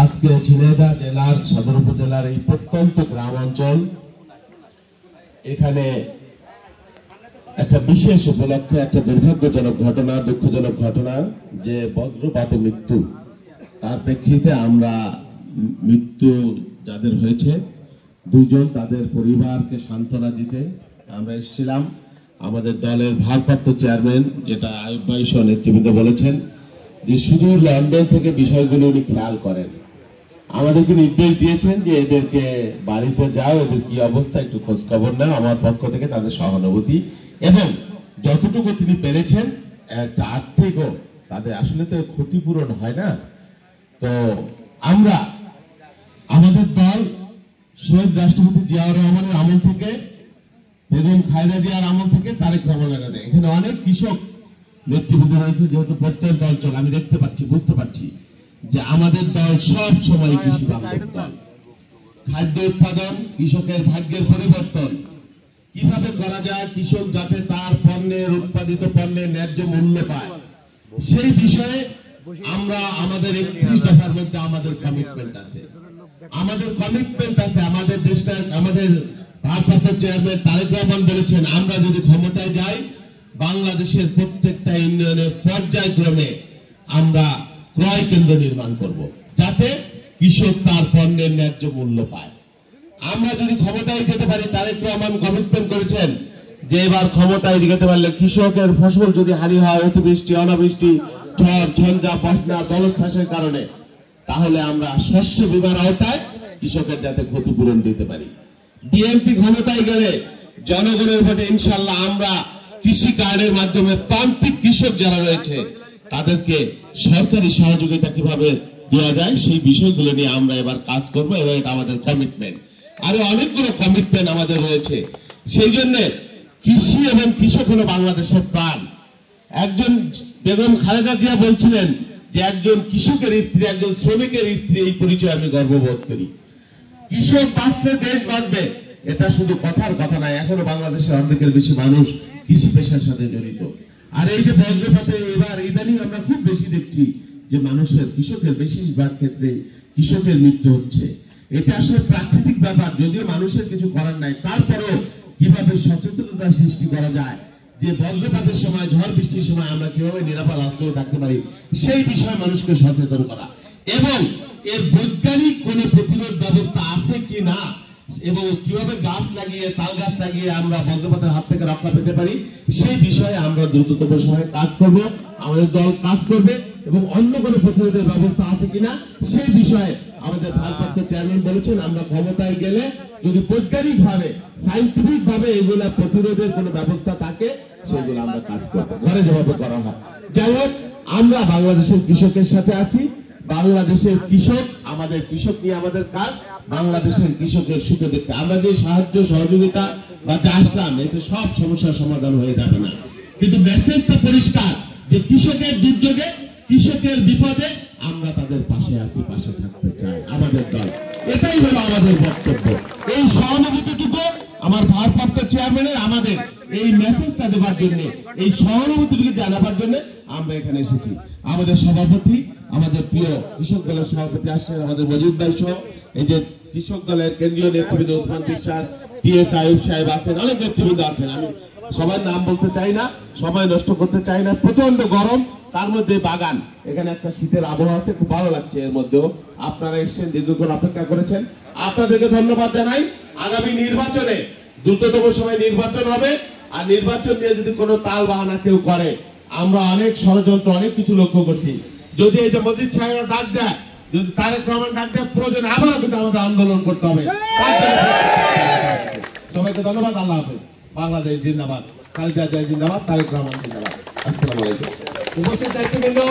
আজকে ঝিনাইদহ জেলার সদর উপজেলার এই প্রত্যন্ত গ্রাম অঞ্চল এখানে একটা বিশেষ উপলক্ষে একটা দুর্ভাগ্যজনক ঘটনা, দুঃখজনক ঘটনা যে বজ্রপাতে মৃত্যু, তার প্রেক্ষিতে আমরা মৃত্যু যাদের হয়েছে দুইজন, তাদের পরিবারকে সান্ত্বনা দিতে আমরা এসেছিলাম। আমাদের দলের ভারপ্রাপ্ত চেয়ারম্যান, যেটা আয়ুব ভাই সহ নেতৃবৃন্দ বলেছেন যে শুধু লন্ডন থেকে বিষয়গুলো উনি খেয়াল করেন, আমাদেরকে নির্দেশ দিয়েছেন যে এদেরকে বাড়িতে যাও, এদের কি অবস্থা একটু খোঁজ খবর নাও। আমার পক্ষ থেকে তাদের সহানুভূতি এবং যতটুকু তিনি পেরেছেন একটা আর্থিকও, তাদের আসলে তো ক্ষতিপূরণ হয় না। তো আমরা আমাদের দল শহীদ রাষ্ট্রপতি জিয়াউর রহমানের আমল থেকে, বেগম খালেদা জিয়ার আমল থেকে, তারেক রহমানের আগে এখানে অনেক কৃষক নেতৃবৃন্দ রয়েছে। যেহেতু প্রত্যন্ত অঞ্চল আমি দেখতে পাচ্ছি, বুঝতে পারছি যে আমাদের দল সব সময় কৃষি বান্ধব দল। খাদ্য উৎপাদন, কৃষকের ভাগ্যের পরিবর্তন কিভাবে করা যায়, কৃষক যাতে তার পণ্যের, উৎপাদিত পণ্যের ন্যায্য মূল্য পায়, সেই বিষয়ে আমরা আমাদের 31 দফার মধ্যে আমাদের কমিটমেন্ট আছে। আমাদের দেশটা, আমাদের ভারপ্রাপ্ত চেয়ারম্যান তারেক রহমান বলেছেন আমরা যদি ক্ষমতায় যাই বাংলাদেশের প্রত্যেকটা ইউনিয়নের পর্যায়ক্রমে আমরা ক্রয় কেন্দ্র নির্মাণ করব, যাতে কৃষক তার পণ্যের ন্যায্য মূল্য পায়। আমরা যদি ক্ষমতায় যেতে পারি, তারেক রহমান কমিটমেন্ট করেছেন যে এবার ক্ষমতায় যেতে পারলে কৃষকের ফসল যদি হানি হয় অতিবৃষ্টি, অনাবৃষ্টি, ঝড় ঝঞ্ঝা, বন্যা, জলোচ্ছ্বাসের কারণে, তাহলে আমরা শস্য বীমার আওতায় কৃষকের যাতে ক্ষতিপূরণ দিতে পারি। বিএনপি ক্ষমতায় গেলে জনগণের ভোটে ইনশাআল্লাহ আমরা কৃষি কার্ডের মাধ্যমে প্রান্তিক কৃষক যারা রয়েছে তাদেরকে সরকারি সহযোগিতা কিভাবে দেওয়া যায় সেই বিষয়গুলো নিয়ে আমরা এবার কাজ করব এবং এটা আমাদের কমিটমেন্ট। আরো অনেকগুলো কমিটমেন্ট আমাদের রয়েছে। সেই জন্য কৃষি এবং কৃষক হলো বাংলাদেশের প্রাণ। একজন বেগম খালেদা জিয়া বলছিলেন যে একজন কৃষকের স্ত্রী, একজন শ্রমিকের স্ত্রী, এই পরিচয় আমি গর্ববোধ করি। কৃষক বাঁচলে দেশ বাঁচবে, এটা শুধু কথার কথা নয়। এখনো বাংলাদেশের অর্ধেকের বেশি মানুষ কৃষি পেশার সাথে জড়িত। আর এই যে বজ্রপাতে এবার ইদানিং আমরা খুব বেশি দেখছি যে মানুষের, কৃষকের বেশিরভাগ ক্ষেত্রে কৃষকের মৃত্যু হচ্ছে। এটা আসলে প্রাকৃতিক ব্যাপার, যদিও মানুষের কিছু করার নাই, তারপরেও কিভাবে সচেতনতা সৃষ্টি করা যায় যে বজ্রপাতের সময়, ঝড় বৃষ্টির সময় আমরা কিভাবে নিরাপদ আশ্রয়ে থাকতে পারি সেই বিষয়ে মানুষকে সচেতন করা এবং এর বৈজ্ঞানিক কোন প্রতিরোধ ব্যবস্থা আছে কি না এবং কিভাবে গাছ লাগিয়ে, তাল গাছ লাগিয়ে আমরা বজ্রপাতের হাত থেকে রক্ষা পেতে পারি সেই বিষয়ে আমরা দ্রুততম সময়ে কাজ করব। আমাদের দল কাজ করবে এবং অন্য কোনো প্রতিরোধের ব্যবস্থা আছে কিনা সেই বিষয়ে আমাদের ভারপ্রাপ্ত চেয়ারম্যান বলেছেন আমরা ক্ষমতায় গেলে যদি বৈজ্ঞানিক ভাবে, সাইন্টিফিক ভাবে এগুলা প্রতিরোধের কোনো ব্যবস্থা থাকে সেগুলো আমরা কাজ করবো, ঘরে যেভাবে করা হয়। যাই হোক, আমরা বাংলাদেশের কৃষকের সাথে আছি। বাংলাদেশের কৃষক, আমাদের কৃষক নিয়ে আমাদের কাজ, বাংলাদেশের কৃষকের সুখে দেখতে আমরা যে সাহায্য সহযোগিতা বা চাইলাম, এতে সব সমস্যার সমাধান হয়ে যাবে না, কিন্তু মেসেজটা পরিষ্কার যে কৃষকের দুর্যোগে, কৃষকের বিপদে আমরা তাদের পাশে আছি, পাশে থাকতে চাই আমাদের দল। এটাই হলো আমাদের বক্তব্য। এই সহানুভূতিটুকু আমার ভারপ্রাপ্ত চেয়ারম্যানের আমাদের এই মেসেজটা দেওয়ার জন্য, এই সহানুভূতিটুকু জানাবার জন্য আমরা এখানে এসেছি। আমাদের সভাপতি, আমাদের প্রিয় কৃষক দলের সভাপতি আসছেন, আমাদের মজিদ ভাই সহ এই যে কৃষক দলের কেন্দ্রীয় নেতৃবৃন্দ ওসমান বিশ্বাস, টিএস আয়ুব সাহেব আছেন, অনেক নেতৃবৃন্দ আছেন। আমি সবার নাম বলতে চাই না, সময় নষ্ট করতে চাই না। প্রচন্ড গরম, তার মধ্যে বাগান, এখানে একটা শীতের আবহাওয়া আছে, খুব ভালো লাগছে। এর মধ্যেও আপনারা এসেছেন, দীর্ঘক্ষণ অপেক্ষা করেছেন, আপনাদেরকে ধন্যবাদ জানাই। আগামী নির্বাচনে দ্রুততম সময় নির্বাচন হবে, আর নির্বাচন নিয়ে যদি কোনো তাল বাহানা কেউ করে, আমরা অনেক ষড়যন্ত্র, অনেক কিছু লক্ষ্য করছি। যদি এই যে মজিদ সাহেব ডাক দেয়, যদি তারেক রহমান ডাক দেয়, প্রয়োজন আবারও কিন্তু আমাদের আন্দোলন করতে হবে। সবাইকে ধন্যবাদ। আল্লাহ হাফেজ। বাংলাদেশ জিন্দাবাদ, খালেদা জিয়া জিন্দাবাদ, তারেক রহমান জিন্দাবাদ। আসসালামু আলাইকুম। উপস্থিত দায়িত্ববৃন্দ।